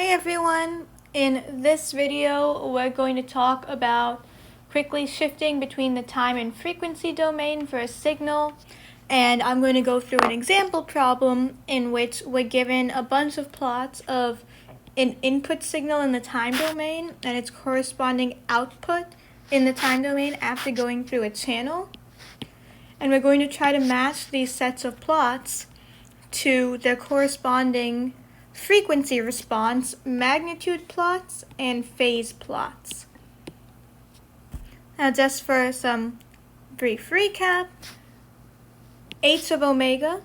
Hey everyone! In this video, we're going to talk about quickly shifting between the time and frequency domain for a signal. And I'm going to go through an example problem in which we're given a bunch of plots of an input signal in the time domain and its corresponding output in the time domain after going through a channel. And we're going to try to match these sets of plots to their corresponding frequency response, magnitude plots, and phase plots. Now just for some brief recap, h of omega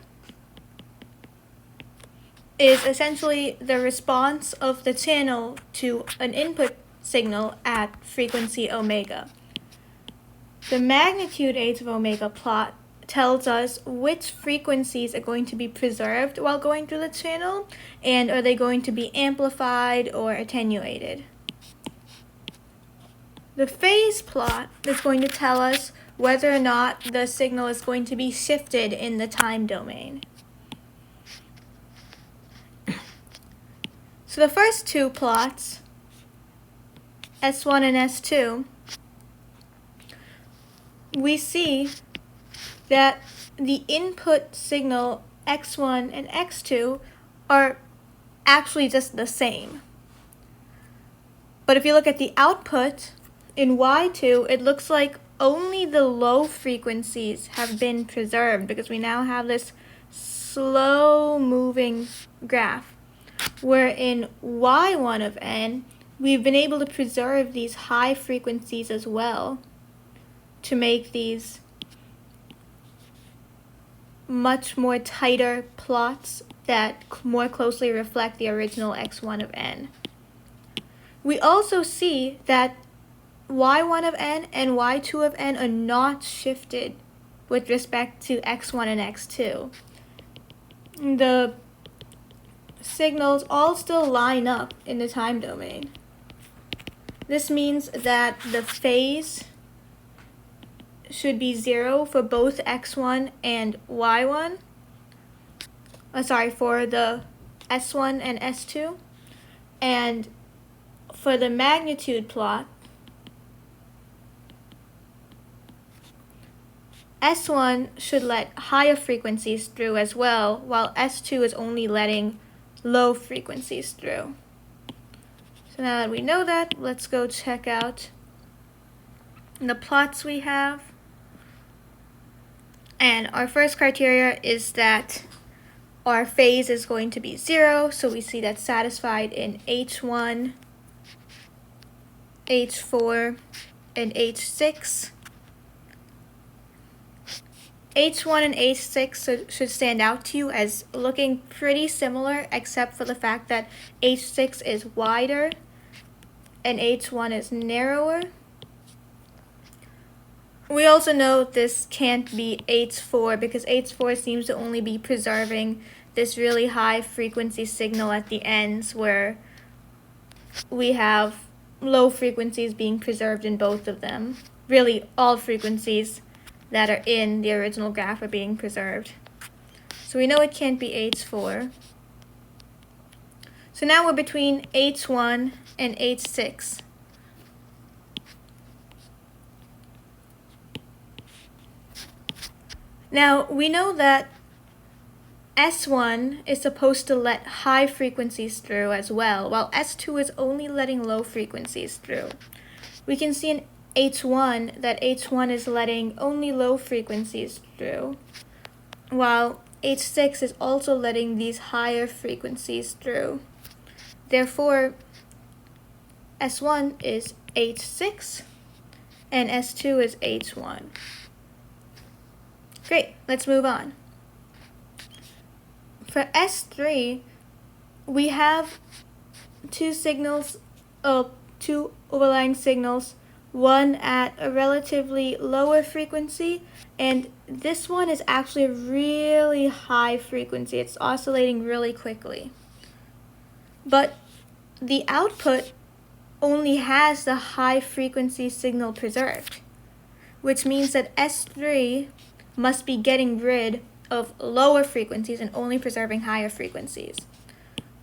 is essentially the response of the channel to an input signal at frequency omega. The magnitude h of omega plot tells us which frequencies are going to be preserved while going through the channel, and are they going to be amplified or attenuated. The phase plot is going to tell us whether or not the signal is going to be shifted in the time domain. So the first two plots, S1 and S2, we see that the input signal x1 and x2 are actually just the same. But if you look at the output in y2, it looks like only the low frequencies have been preserved because we now have this slow moving graph, where in y1 of n, we've been able to preserve these high frequencies as well to make these much more tighter plots that more closely reflect the original x1 of n. We also see that y1 of n and y2 of n are not shifted with respect to x1 and x2. The signals all still line up in the time domain. This means that the phase should be 0 for both x1 and y1. For the s1 and s2. And for the magnitude plot, S1 should let higher frequencies through as well, while S2 is only letting low frequencies through. So now that we know that, let's go check out the plots we have. And our first criteria is that our phase is going to be 0, so we see that satisfied in H1, H4, and H6. H1 and H6 should stand out to you as looking pretty similar, except for the fact that H6 is wider and H1 is narrower. We also know this can't be H4 because H4 seems to only be preserving this really high frequency signal at the ends, where we have low frequencies being preserved in both of them. Really, all frequencies that are in the original graph are being preserved. So we know it can't be H4. So now we're between H1 and H6. Now, we know that S1 is supposed to let high frequencies through as well, while S2 is only letting low frequencies through. We can see in H1 that H1 is letting only low frequencies through, while H6 is also letting these higher frequencies through. Therefore, S1 is H6 and S2 is H1. Great, let's move on. For S3, we have two overlying signals, one at a relatively lower frequency, and this one is actually a really high frequency. It's oscillating really quickly. But the output only has the high frequency signal preserved, which means that S3 must be getting rid of lower frequencies and only preserving higher frequencies.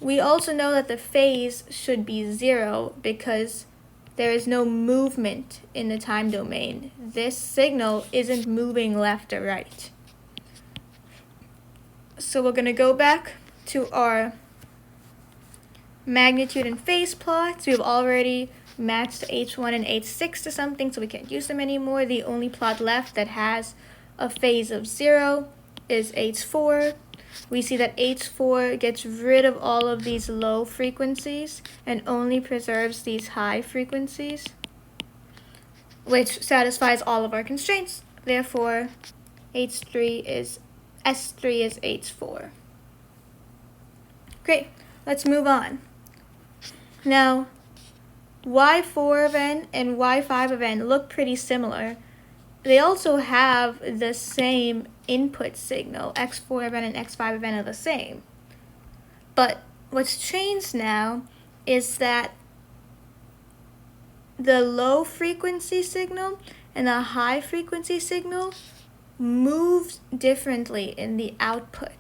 We also know that the phase should be 0 because there is no movement in the time domain. This signal isn't moving left or right. So we're going to go back to our magnitude and phase plots. We've already matched H1 and H6 to something, so we can't use them anymore. The only plot left that has a phase of 0 is H4. We see that H4 gets rid of all of these low frequencies and only preserves these high frequencies, which satisfies all of our constraints. Therefore, S3 is H4. Great, let's move on. Now, Y4 of n and Y5 of n look pretty similar. They also have the same input signal. X4 of n and X5 of n are the same. But what's changed now is that the low frequency signal and the high frequency signal moves differently in the output.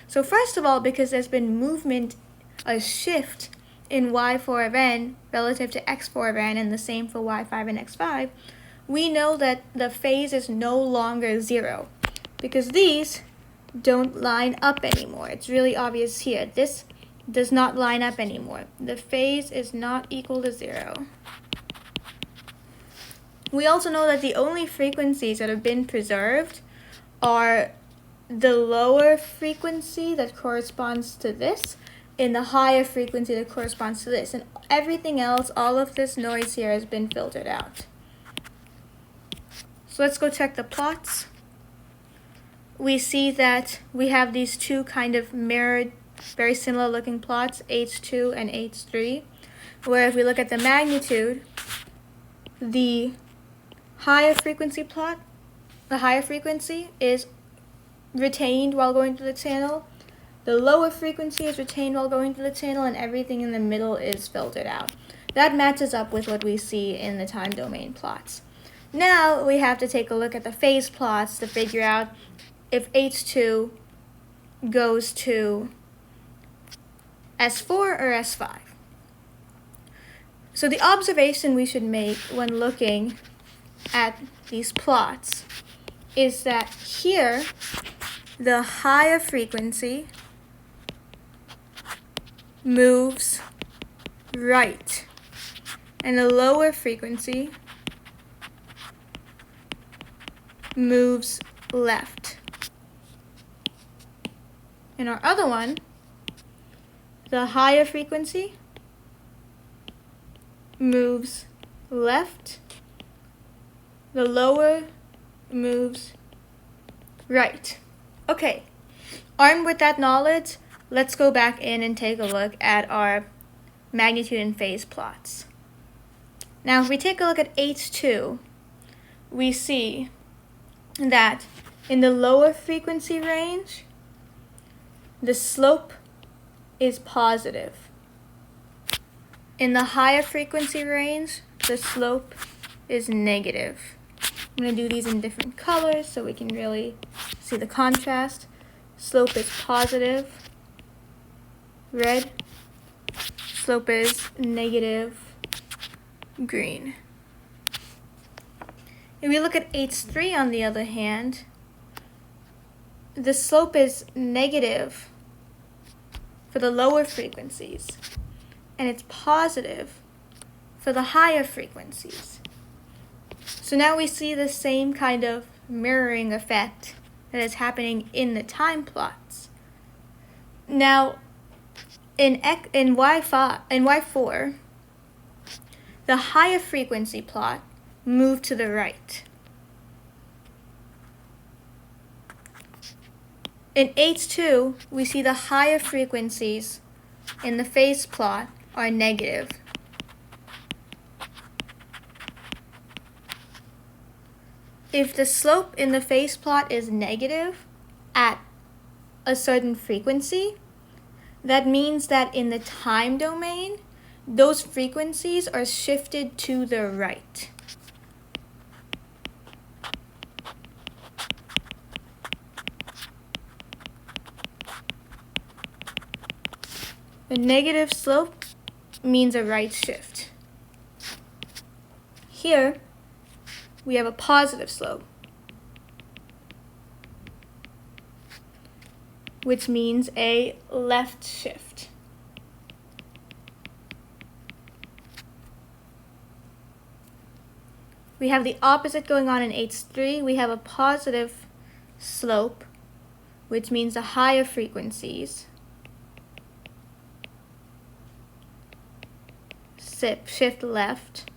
So first of all, because there's been movement, a shift in Y4 of n relative to X4 of n, and the same for Y5 and X5, we know that the phase is no longer 0 because these don't line up anymore. It's really obvious here. This does not line up anymore. The phase is not equal to 0. We also know that the only frequencies that have been preserved are the lower frequency that corresponds to this and the higher frequency that corresponds to this. And everything else, all of this noise here has been filtered out. So let's go check the plots. We see that we have these two kind of mirrored, very similar looking plots, H2 and H3, where if we look at the magnitude, the higher frequency plot, the higher frequency is retained while going through the channel, the lower frequency is retained while going through the channel, and everything in the middle is filtered out. That matches up with what we see in the time domain plots. Now we have to take a look at the phase plots to figure out if H2 goes to S4 or S5. So the observation we should make when looking at these plots is that here the higher frequency moves right and the lower frequency moves left. In our other one, the higher frequency moves left, the lower moves right. Okay, armed with that knowledge, let's go back in and take a look at our magnitude and phase plots. Now, if we take a look at H2, we see that in the lower frequency range, the slope is positive. In the higher frequency range, the slope is negative. I'm going to do these in different colors so we can really see the contrast. Slope is positive, red. Slope is negative, green. If we look at H3 on the other hand, the slope is negative for the lower frequencies, and it's positive for the higher frequencies. So now we see the same kind of mirroring effect that is happening in the time plots. Now, in Y4, the higher frequency plot moved to the right. In H2, we see the higher frequencies in the phase plot are negative. If the slope in the phase plot is negative at a certain frequency, that means that in the time domain, those frequencies are shifted to the right. A negative slope means a right shift. Here, we have a positive slope, which means a left shift. We have the opposite going on in H3. We have a positive slope, which means the higher frequencies shift left.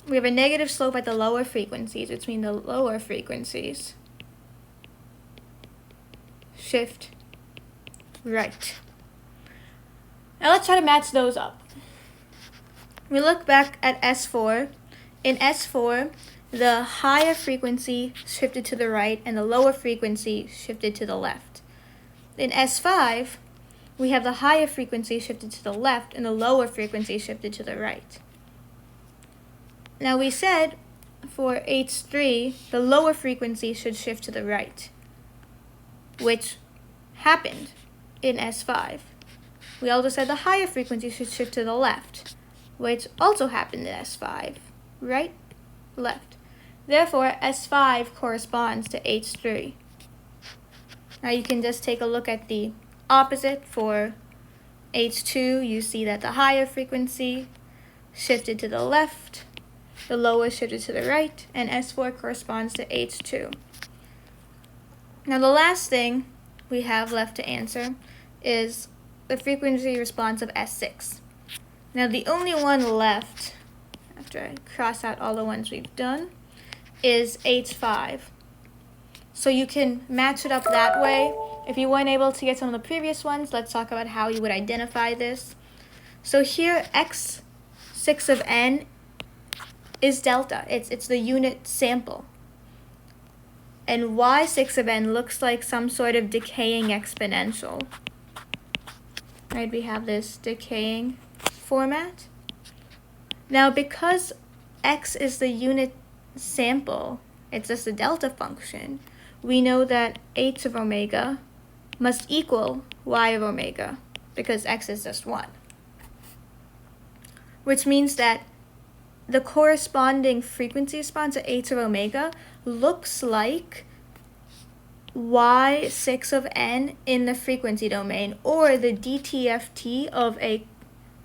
We have a negative slope at the lower frequencies, which means the lower frequencies shift right. Now let's try to match those up. We look back at S4. In S4, the higher frequency shifted to the right and the lower frequency shifted to the left. In S5, we have the higher frequency shifted to the left and the lower frequency shifted to the right. Now we said for H3, the lower frequency should shift to the right, which happened in S5. We also said the higher frequency should shift to the left, which also happened in S5. Right, left. Therefore, S5 corresponds to H3. Now you can just take a look at the opposite for H2. You see that the higher frequency shifted to the left, the lower shifted to the right, and S4 corresponds to H2. Now the last thing we have left to answer is the frequency response of S6. Now the only one left, after I cross out all the ones we've done, is H5. So you can match it up that way. If you weren't able to get some of the previous ones, let's talk about how you would identify this. So here, X6 of n is delta. It's the unit sample. And Y6 of n looks like some sort of decaying exponential. Right, we have this decaying format. Now, because x is the unit sample, it's just a delta function, we know that h of omega must equal y of omega, because x is just 1. Which means that the corresponding frequency response at h of omega looks like y6 of n in the frequency domain, or the DTFT of a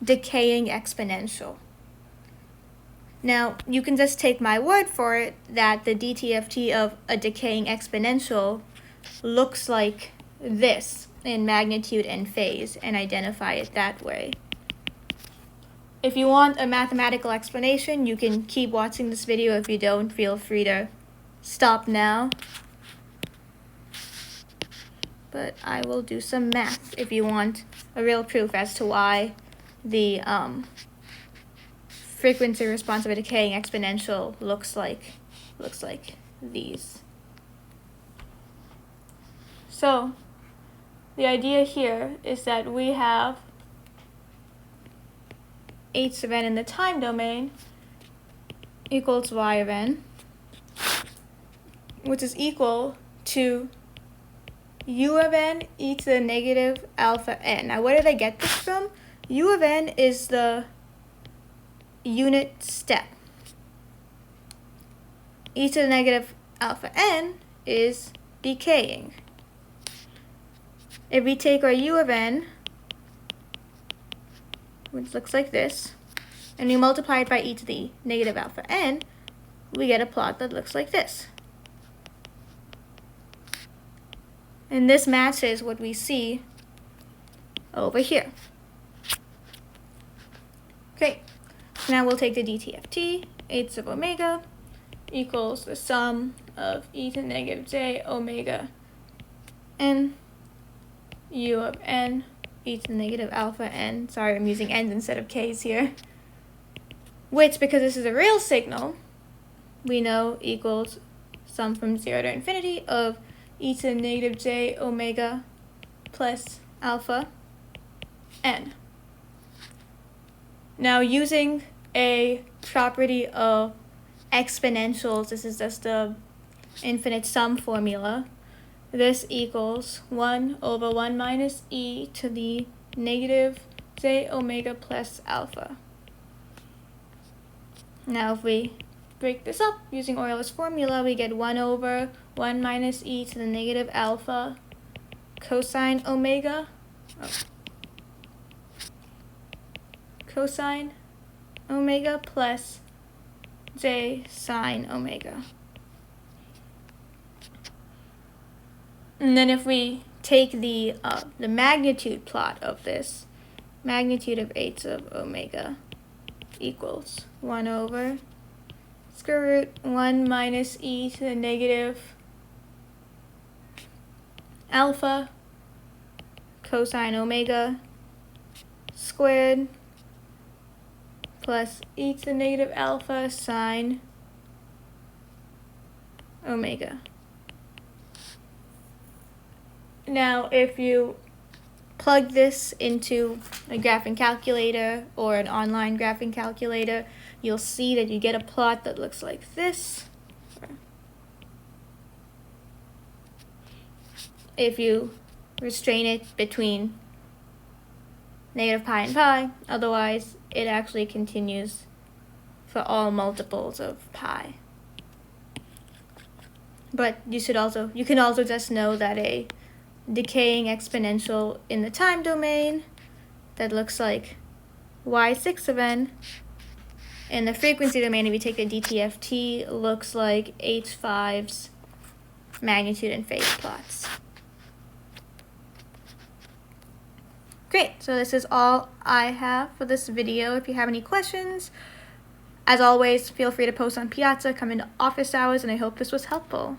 decaying exponential. Now, you can just take my word for it that the DTFT of a decaying exponential looks like this in magnitude and phase, and identify it that way. If you want a mathematical explanation, you can keep watching this video. If you don't, feel free to stop now. But I will do some math if you want a real proof as to why the frequency response of a decaying exponential looks like these. So the idea here is that we have h of n in the time domain equals y of n, which is equal to u of n e to the negative alpha n. Now, where did I get this from? U of n is the unit step. E to the negative alpha n is decaying. If we take our u of n, which looks like this, and we multiply it by e to the negative alpha n, we get a plot that looks like this. And this matches what we see over here. Okay, so now we'll take the DTFT, h of omega equals the sum of e to the negative j omega n u of n e to the negative alpha n. Sorry, I'm using n's instead of k's here. Which, because this is a real signal, we know equals sum from 0 to infinity of e to the negative j omega plus alpha n. Now, using a property of exponentials, this is just the infinite sum formula, this equals 1 over 1 minus e to the negative j omega plus alpha. Now if we break this up using Euler's formula, we get 1 over 1 minus e to the negative alpha cosine omega, cosine omega plus j sine omega. And then if we take the magnitude plot of this, magnitude of 8 of omega equals 1 over square root 1 minus e to the negative alpha cosine omega squared plus e to the negative alpha sine omega. Now, if you plug this into a graphing calculator or an online graphing calculator, you'll see that you get a plot that looks like this. If you restrain it between negative pi and pi, otherwise it actually continues for all multiples of pi. But you can also just know that a decaying exponential in the time domain that looks like y6 of n. In the frequency domain, if you take the DTFT, looks like h5's magnitude and phase plots. Great, so this is all I have for this video. If you have any questions, as always, feel free to post on Piazza, come into office hours, and I hope this was helpful.